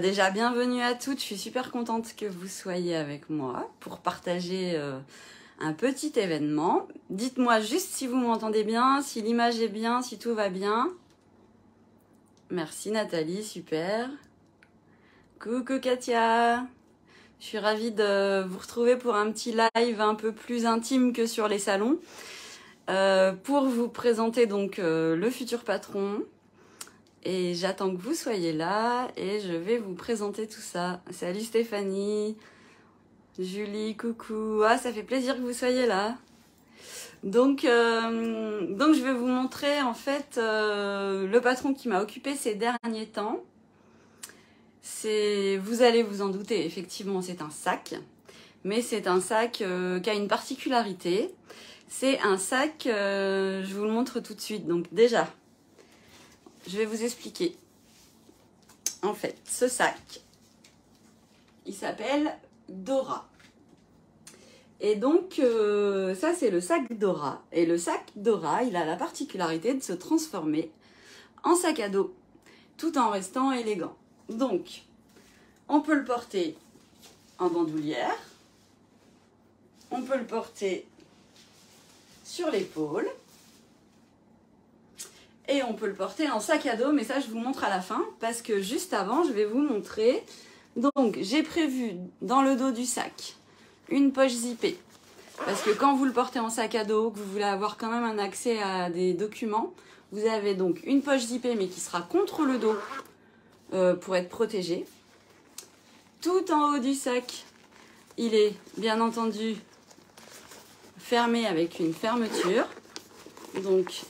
Déjà, bienvenue à toutes. Je suis super contente que vous soyez avec moi pour partager un petit événement. Dites-moi juste si vous m'entendez bien, si l'image est bien, si tout va bien. Merci Nathalie, super. Coucou Katia. Je suis ravie de vous retrouver pour un petit live un peu plus intime que sur les salons. Pour vous présenter donc le futur patron. Et j'attends que vous soyez là et je vais vous présenter tout ça. Salut Stéphanie, Julie, coucou. Ah, ça fait plaisir que vous soyez là. Donc je vais vous montrer en fait le patron qui m'a occupé ces derniers temps. Vous allez vous en douter, effectivement c'est un sac. Mais c'est un sac qui a une particularité. C'est un sac, je vous le montre tout de suite. Donc déjà, je vais vous expliquer. En fait, ce sac, il s'appelle Dora. Et donc, ça c'est le sac Dora. Et le sac Dora, il a la particularité de se transformer en sac à dos, tout en restant élégant. Donc, on peut le porter en bandoulière. On peut le porter sur l'épaule. Et on peut le porter en sac à dos, mais ça je vous montre à la fin, parce que juste avant, je vais vous montrer. Donc, j'ai prévu dans le dos du sac une poche zippée. Parce que quand vous le portez en sac à dos, que vous voulez avoir quand même un accès à des documents, vous avez donc une poche zippée, mais qui sera contre le dos pour être protégé. Tout en haut du sac, il est bien entendu fermé avec une fermeture. Donc,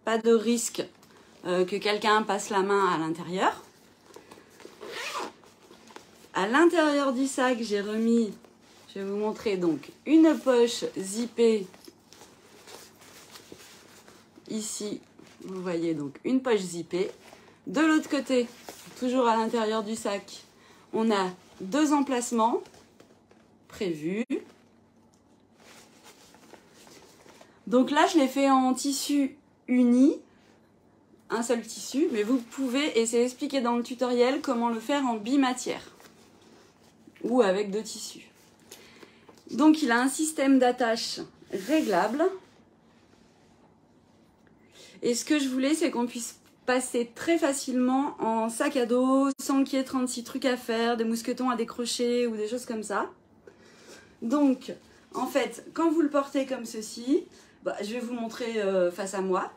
pas de risque que quelqu'un passe la main à l'intérieur. À l'intérieur du sac, j'ai remis, je vais vous montrer donc une poche zippée. Ici, vous voyez donc une poche zippée. De l'autre côté, toujours à l'intérieur du sac, on a deux emplacements prévus. Donc là, je l'ai fait en tissu uni, un seul tissu, mais vous pouvez, et c'est expliqué dans le tutoriel, comment le faire en bimatière ou avec deux tissus. Donc il a un système d'attache réglable. Et ce que je voulais, c'est qu'on puisse passer très facilement en sac à dos, sans qu'il y ait 36 trucs à faire, des mousquetons à décrocher ou des choses comme ça. Donc, en fait, quand vous le portez comme ceci, je vais vous montrer face à moi.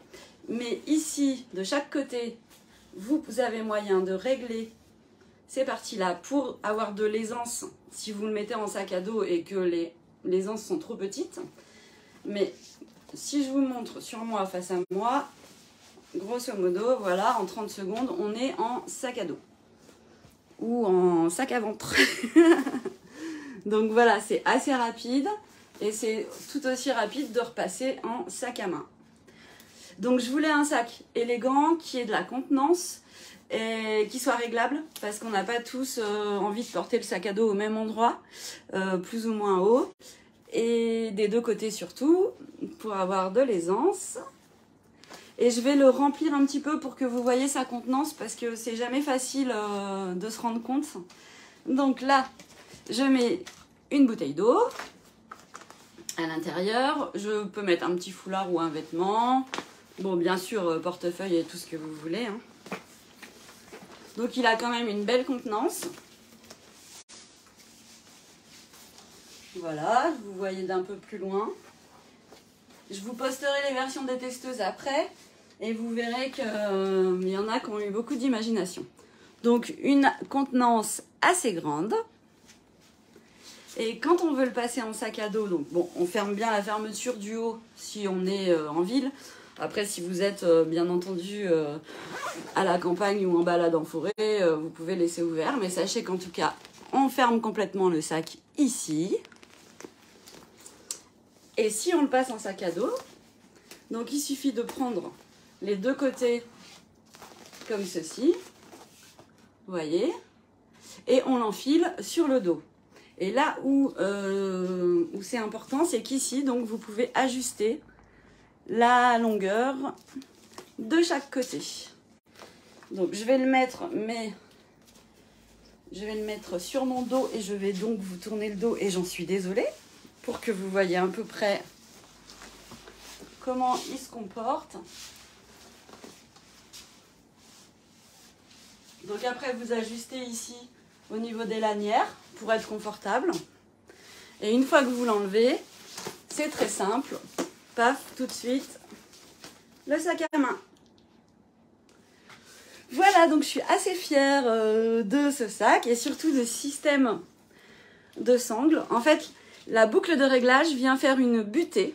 Mais ici, de chaque côté, vous avez moyen de régler ces parties-là pour avoir de l'aisance si vous le mettez en sac à dos et que les aisances sont trop petites. Mais si je vous montre sur moi, face à moi, grosso modo, voilà, en 30 secondes, on est en sac à dos. Ou en sac à ventre. Donc voilà, c'est assez rapide. Et c'est tout aussi rapide de repasser en sac à main. Donc je voulais un sac élégant, qui ait de la contenance et qui soit réglable, parce qu'on n'a pas tous envie de porter le sac à dos au même endroit, plus ou moins haut, et des deux côtés surtout, pour avoir de l'aisance. Et je vais le remplir un petit peu pour que vous voyez sa contenance, parce que c'est jamais facile de se rendre compte. Donc là, je mets une bouteille d'eau. À l'intérieur, je peux mettre un petit foulard ou un vêtement. Bon, bien sûr, portefeuille et tout ce que vous voulez. Hein. Donc, il a quand même une belle contenance. Voilà, vous voyez d'un peu plus loin. Je vous posterai les versions des testeuses après. Et vous verrez qu'il y en a qui ont eu beaucoup d'imagination. Donc, une contenance assez grande. Et quand on veut le passer en sac à dos, donc bon, on ferme bien la fermeture du haut si on est en ville. Après, si vous êtes bien entendu à la campagne ou en balade en forêt, vous pouvez laisser ouvert. Mais sachez qu'en tout cas, on ferme complètement le sac ici. Et si on le passe en sac à dos, donc il suffit de prendre les deux côtés comme ceci, vous voyez, et on l'enfile sur le dos. Et là où c'est important, c'est qu'ici, donc, vous pouvez ajuster la longueur de chaque côté. Donc, je vais le mettre, mais Je vais le mettre sur mon dos et je vais donc vous tourner le dos et j'en suis désolée pour que vous voyez à peu près comment il se comporte. Donc après vous ajustez ici au niveau des lanières pour être confortable. Et une fois que vous l'enlevez, c'est très simple. Paf, tout de suite, le sac à main. Voilà, donc je suis assez fière de ce sac et surtout de ce système de sangle. En fait, la boucle de réglage vient faire une butée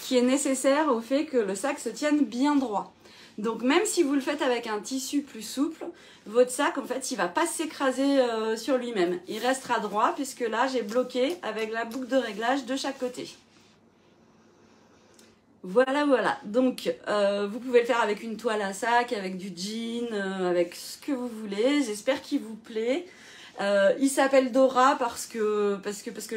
qui est nécessaire au fait que le sac se tienne bien droit. Donc même si vous le faites avec un tissu plus souple, votre sac, en fait, il ne va pas s'écraser sur lui-même. Il restera droit puisque là, j'ai bloqué avec la boucle de réglage de chaque côté. Voilà, voilà. Donc, vous pouvez le faire avec une toile à sac, avec du jean, avec ce que vous voulez. J'espère qu'il vous plaît. Il s'appelle Dora parce que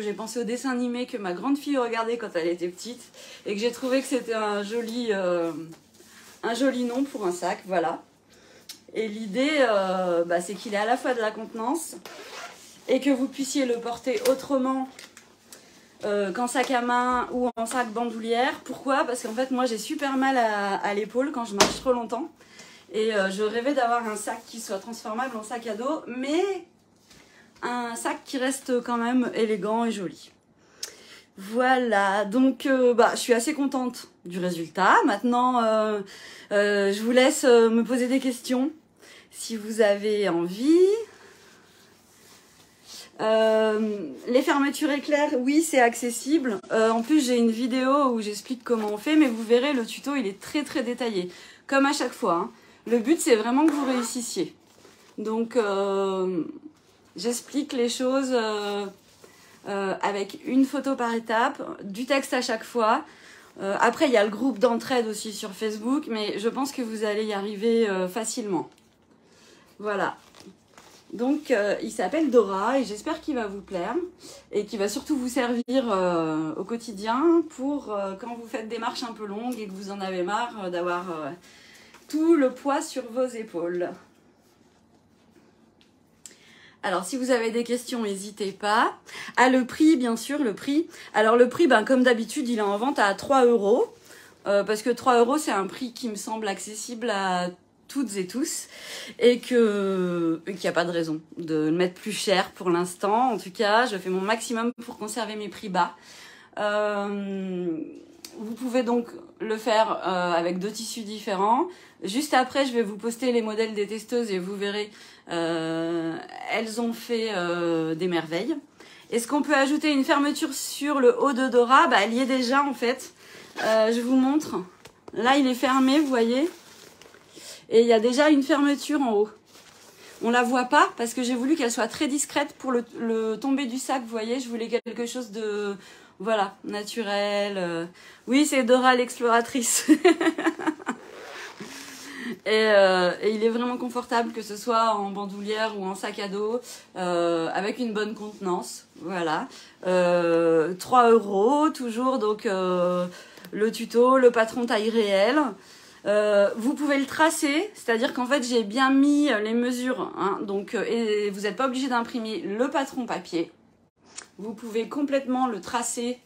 j'ai pensé au dessin animé que ma grande fille regardait quand elle était petite et que j'ai trouvé que c'était un joli nom pour un sac, voilà. Et l'idée, c'est qu'il ait à la fois de la contenance et que vous puissiez le porter autrement qu'en sac à main ou en sac bandoulière. Pourquoi? Parce qu'en fait, moi, j'ai super mal à l'épaule quand je marche trop longtemps. Et je rêvais d'avoir un sac qui soit transformable en sac à dos, mais un sac qui reste quand même élégant et joli. Voilà, donc je suis assez contente du résultat. Maintenant, je vous laisse me poser des questions si vous avez envie. Les fermetures éclairs, oui, c'est accessible. En plus, j'ai une vidéo où j'explique comment on fait, mais vous verrez, le tuto, il est très très détaillé, comme à chaque fois, hein. Le but, c'est vraiment que vous réussissiez. Donc, j'explique les choses avec une photo par étape, du texte à chaque fois. Après, il y a le groupe d'entraide aussi sur Facebook, mais je pense que vous allez y arriver facilement. Voilà. Donc, il s'appelle Dora et j'espère qu'il va vous plaire et qu'il va surtout vous servir au quotidien pour quand vous faites des marches un peu longues et que vous en avez marre d'avoir tout le poids sur vos épaules. Alors, si vous avez des questions, n'hésitez pas. Ah, le prix, bien sûr, le prix. Alors, le prix, comme d'habitude, il est en vente à 3 €. Parce que 3 €, c'est un prix qui me semble accessible à toutes et tous. Et qu'il n'y a pas de raison de le mettre plus cher pour l'instant. En tout cas, je fais mon maximum pour conserver mes prix bas. Vous pouvez donc le faire avec 2 tissus différents. Juste après, je vais vous poster les modèles des testeuses et vous verrez, elles ont fait des merveilles. Est-ce qu'on peut ajouter une fermeture sur le haut de Dora? Elle y est déjà en fait. Je vous montre. Là, il est fermé, vous voyez. Et il y a déjà une fermeture en haut. On la voit pas parce que j'ai voulu qu'elle soit très discrète pour le tombé du sac, vous voyez. Je voulais quelque chose de... Voilà, naturel. Oui, c'est Dora l'exploratrice. Et il est vraiment confortable, que ce soit en bandoulière ou en sac à dos, avec une bonne contenance. Voilà. 3 €, toujours, donc le tuto, le patron taille réelle. Vous pouvez le tracer, c'est-à-dire qu'en fait, j'ai bien mis les mesures. Hein, donc, et vous n'êtes pas obligé d'imprimer le patron papier. Vous pouvez complètement le tracer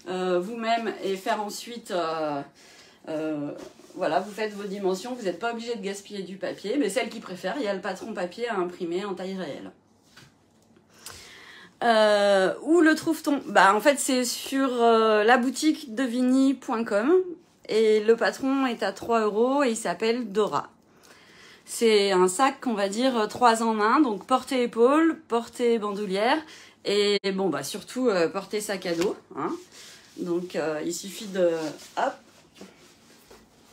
vous-même et faire ensuite... voilà, vous faites vos dimensions, vous n'êtes pas obligé de gaspiller du papier, mais celle qui préfère, il y a le patron papier à imprimer en taille réelle. Où le trouve-t-on? En fait, c'est sur la boutique devini.com et le patron est à 3 € et il s'appelle Dora. C'est un sac, on va dire, 3 en 1, donc portée-épaule, portée bandoulière et surtout portée sac à dos. Hein. Donc, il suffit de... Hop,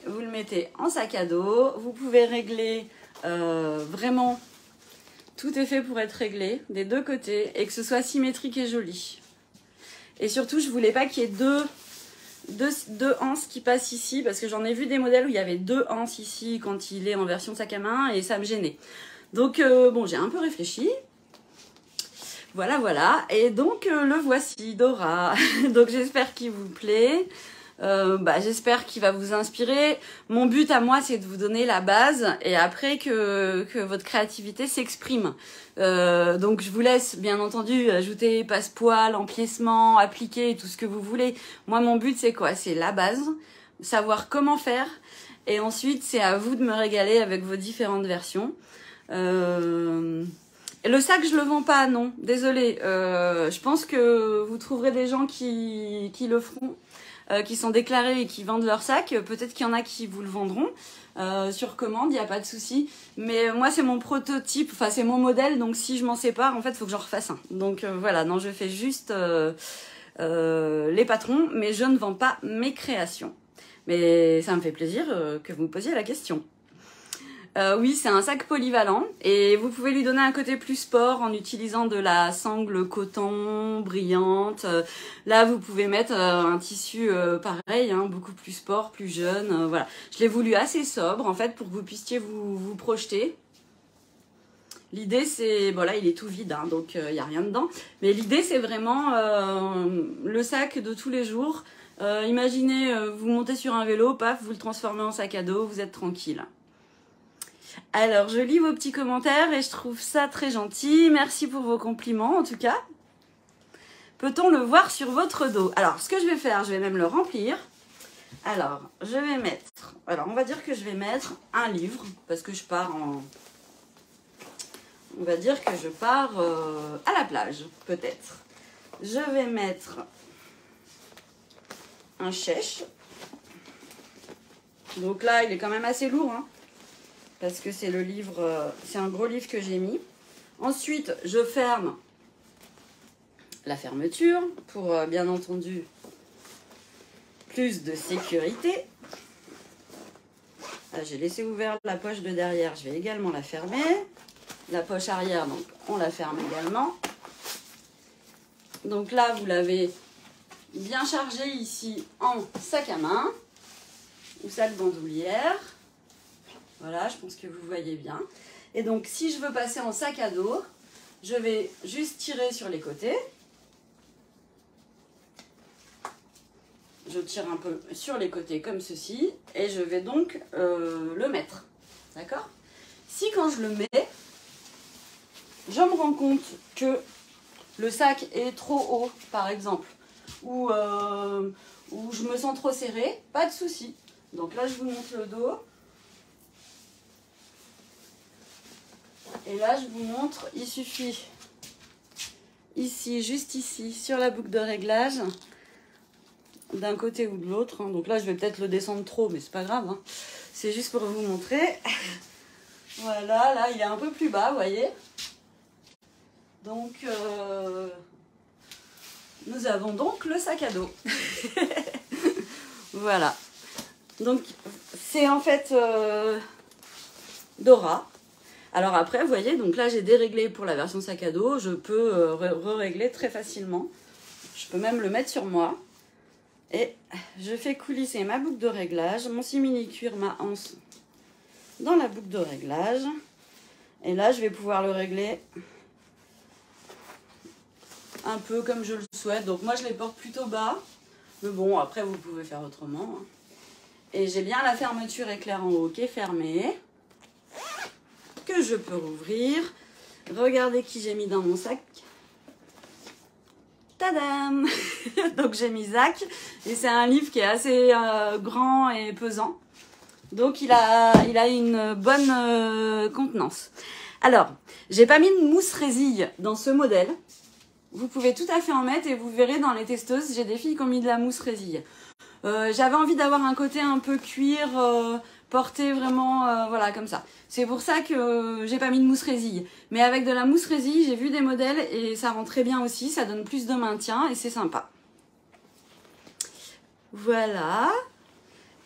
vous le mettez en sac à dos. Vous pouvez régler vraiment... Tout est fait pour être réglé des 2 côtés et que ce soit symétrique et joli. Et surtout, je voulais pas qu'il y ait deux anses qui passent ici parce que j'en ai vu des modèles où il y avait 2 anses ici quand il est en version sac à main et ça me gênait. Donc, j'ai un peu réfléchi. Voilà, voilà. Et donc, le voici, Dora. Donc, j'espère qu'il vous plaît. J'espère qu'il va vous inspirer. Mon but à moi, c'est de vous donner la base et après que votre créativité s'exprime. Donc je vous laisse bien entendu ajouter passe-poil, empiècement, appliquer, tout ce que vous voulez. Moi, mon but, c'est quoi? C'est la base, savoir comment faire. Et ensuite, c'est à vous de me régaler avec vos différentes versions. Le sac, je le vends pas, non. Désolée. Je pense que vous trouverez des gens qui le feront, qui sont déclarés et qui vendent leur sac. Peut-être qu'il y en a qui vous le vendront sur commande, il n'y a pas de souci. Mais moi, c'est mon prototype, enfin, c'est mon modèle. Donc, si je m'en sépare, en fait, il faut que j'en refasse un. Donc, voilà. Non, je fais juste les patrons, mais je ne vends pas mes créations. Mais ça me fait plaisir que vous me posiez la question. Oui, c'est un sac polyvalent et vous pouvez lui donner un côté plus sport en utilisant de la sangle coton brillante. Là, vous pouvez mettre un tissu pareil, hein, beaucoup plus sport, plus jeune. Voilà. Je l'ai voulu assez sobre en fait pour que vous puissiez vous projeter. L'idée c'est, bon là il est tout vide hein, donc il n'y a rien dedans. Mais l'idée c'est vraiment le sac de tous les jours. Imaginez, vous montez sur un vélo, paf, vous le transformez en sac à dos, vous êtes tranquille. Alors, je lis vos petits commentaires et je trouve ça très gentil. Merci pour vos compliments, en tout cas. Peut-on le voir sur votre dos? Alors, ce que je vais faire, je vais même le remplir. Alors, je vais mettre... Alors, on va dire que je vais mettre un livre, parce que je pars en... On va dire que je pars à la plage, peut-être. Je vais mettre... un chèche. Donc là, il est quand même assez lourd, hein, parce que c'est le livre, c'est un gros livre que j'ai mis. Ensuite, je ferme la fermeture pour, bien entendu, plus de sécurité. Ah, j'ai laissé ouvert la poche de derrière, je vais également la fermer. La poche arrière, donc on la ferme également. Donc là, vous l'avez bien chargé ici en sac à main ou sac bandoulière. Voilà, je pense que vous voyez bien. Et donc, si je veux passer en sac à dos, je vais juste tirer sur les côtés. Je tire un peu sur les côtés comme ceci et je vais donc le mettre. D'accord? Si quand je le mets, je me rends compte que le sac est trop haut, par exemple, ou je me sens trop serré, pas de souci. Donc là, je vous montre le dos. Et là, je vous montre, il suffit, ici, juste ici, sur la boucle de réglage, d'un côté ou de l'autre. Hein. Donc là, je vais peut-être le descendre trop, mais c'est pas grave. Hein. C'est juste pour vous montrer. Voilà, là, il est un peu plus bas, vous voyez. Donc, nous avons donc le sac à dos. Voilà. Donc, c'est en fait Dora. Alors après, vous voyez, donc là, j'ai déréglé pour la version sac à dos. Je peux régler très facilement. Je peux même le mettre sur moi. Et je fais coulisser ma boucle de réglage, mon simili-cuir, ma anse dans la boucle de réglage. Et là, je vais pouvoir le régler un peu comme je le souhaite. Donc moi, je les porte plutôt bas. Mais bon, après, vous pouvez faire autrement. Et j'ai bien la fermeture éclair en haut qui est fermée, que je peux rouvrir. Regardez qui j'ai mis dans mon sac. Tadam! Donc j'ai mis Zach. Et c'est un livre qui est assez grand et pesant. Donc il a une bonne contenance. Alors, j'ai pas mis de mousse résille dans ce modèle. Vous pouvez tout à fait en mettre et vous verrez dans les testeuses, j'ai des filles qui ont mis de la mousse résille. J'avais envie d'avoir un côté un peu cuir, porté vraiment, voilà, comme ça. C'est pour ça que j'ai pas mis de mousse résille. Mais avec de la mousse résille, j'ai vu des modèles et ça rend très bien aussi, ça donne plus de maintien et c'est sympa. Voilà.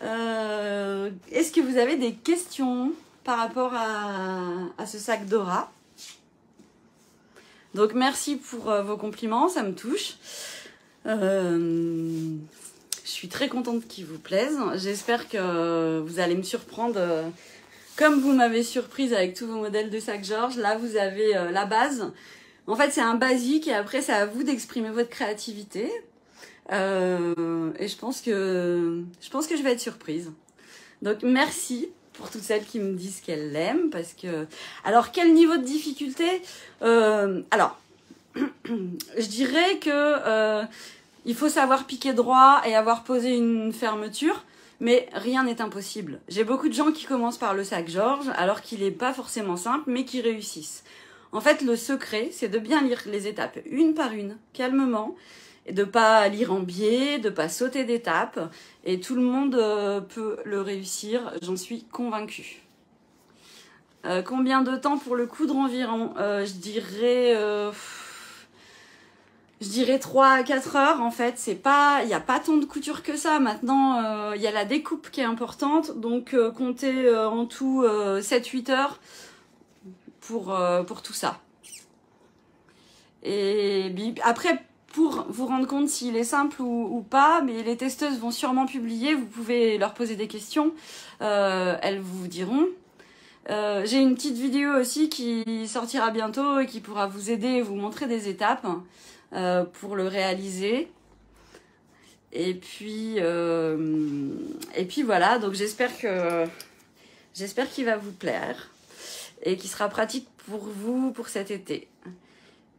Est-ce que vous avez des questions par rapport à ce sac Dora? Donc merci pour vos compliments, ça me touche. Je suis très contente qu'ils vous plaisent. J'espère que vous allez me surprendre comme vous m'avez surprise avec tous vos modèles de sac Georges. Là, vous avez la base. En fait, c'est un basique et après, c'est à vous d'exprimer votre créativité. Et je pense que je vais être surprise. Donc merci pour toutes celles qui me disent qu'elles l'aiment, parce que... Alors, quel niveau de difficulté? Alors, je dirais que il faut savoir piquer droit et avoir posé une fermeture, mais rien n'est impossible. J'ai beaucoup de gens qui commencent par le sac Georges, alors qu'il n'est pas forcément simple, mais qui réussissent. En fait, le secret, c'est de bien lire les étapes une par une, calmement, et de pas lire en biais, de pas sauter d'étapes, et tout le monde peut le réussir, j'en suis convaincue. Combien de temps pour le coudre environ? Je dirais 3 à 4 heures. En fait, il n'y a pas tant de couture que ça. Maintenant, il y a la découpe qui est importante, donc comptez en tout 7-8 heures pour tout ça. Et après, pour vous rendre compte s'il est simple ou pas, mais les testeuses vont sûrement publier, vous pouvez leur poser des questions, elles vous diront. J'ai une petite vidéo aussi qui sortira bientôt et qui pourra vous aider et vous montrer des étapes pour le réaliser. Et puis voilà, donc j'espère qu'il va vous plaire et qu'il sera pratique pour vous pour cet été.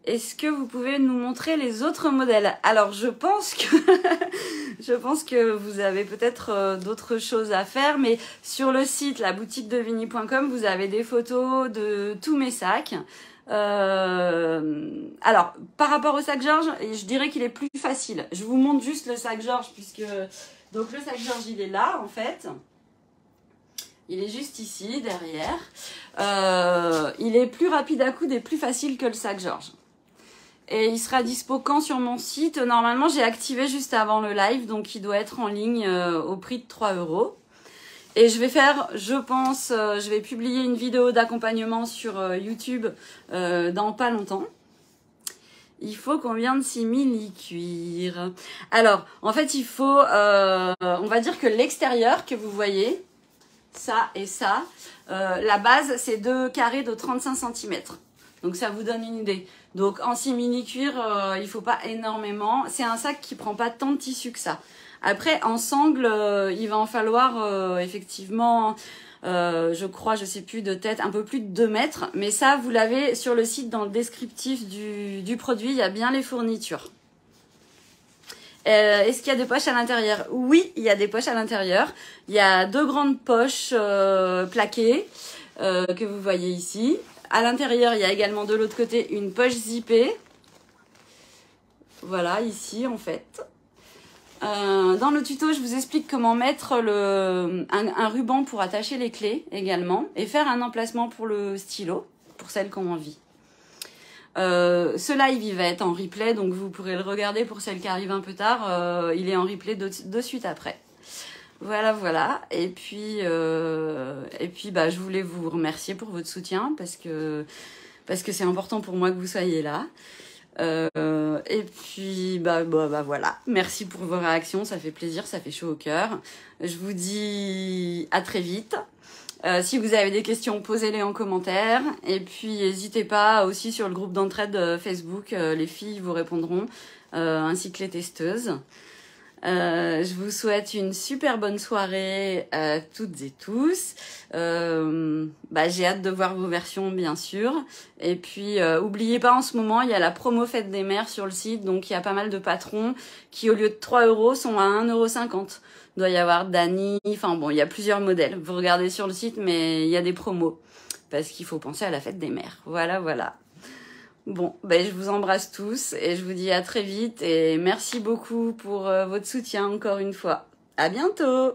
Est-ce que vous pouvez nous montrer les autres modèles? Alors, je pense que vous avez peut-être d'autres choses à faire, mais sur le site, la boutique de Vini.com, vous avez des photos de tous mes sacs. Alors, par rapport au sac Georges, je dirais qu'il est plus facile. Je vous montre juste le sac Georges, donc le sac Georges, il est là, en fait. Il est juste ici, derrière. Il est plus rapide à coudre et plus facile que le sac Georges. Et il sera dispo quand sur mon site? Normalement, j'ai activé juste avant le live, donc il doit être en ligne au prix de 3 €. Et je vais faire, je pense, je vais publier une vidéo d'accompagnement sur YouTube dans pas longtemps. Il faut combien de simili-cuir? Alors, en fait, il faut, on va dire que l'extérieur que vous voyez, ça et ça, la base, c'est 2 carrés de 35 cm. Donc, ça vous donne une idée. Donc, en simili-cuir, il faut pas énormément. C'est un sac qui prend pas tant de tissu que ça. Après, en sangle, il va en falloir effectivement, je crois, je sais plus de tête, un peu plus de 2 mètres. Mais ça, vous l'avez sur le site dans le descriptif du produit. Il y a bien les fournitures. Est-ce qu'il y a des poches à l'intérieur? Oui, il y a des poches à l'intérieur. Il y a 2 grandes poches plaquées que vous voyez ici. À l'intérieur, il y a également de l'autre côté une poche zippée. Voilà, ici en fait. Dans le tuto, je vous explique comment mettre un ruban pour attacher les clés également et faire un emplacement pour le stylo, pour celles qui ont envie. Ce live, il va être en replay, donc vous pourrez le regarder pour celles qui arrivent un peu tard. Il est en replay de suite après. Voilà. Et puis, je voulais vous remercier pour votre soutien parce que c'est important pour moi que vous soyez là. Et puis, voilà. Merci pour vos réactions, ça fait plaisir, ça fait chaud au cœur. Je vous dis à très vite. Si vous avez des questions, posez-les en commentaire. Et puis, n'hésitez pas aussi sur le groupe d'entraide Facebook, les filles vous répondront, ainsi que les testeuses. Je vous souhaite une super bonne soirée à toutes et tous. J'ai hâte de voir vos versions, bien sûr. Et puis, oubliez pas, en ce moment, il y a la promo Fête des Mères sur le site. Donc, il y a pas mal de patrons qui, au lieu de 3 € sont à 1,50 €. Il doit y avoir Dany. Enfin bon, il y a plusieurs modèles. Vous regardez sur le site, mais il y a des promos. Parce qu'il faut penser à la Fête des Mères. Voilà. Bon, je vous embrasse tous et je vous dis à très vite et merci beaucoup pour votre soutien encore une fois. À bientôt!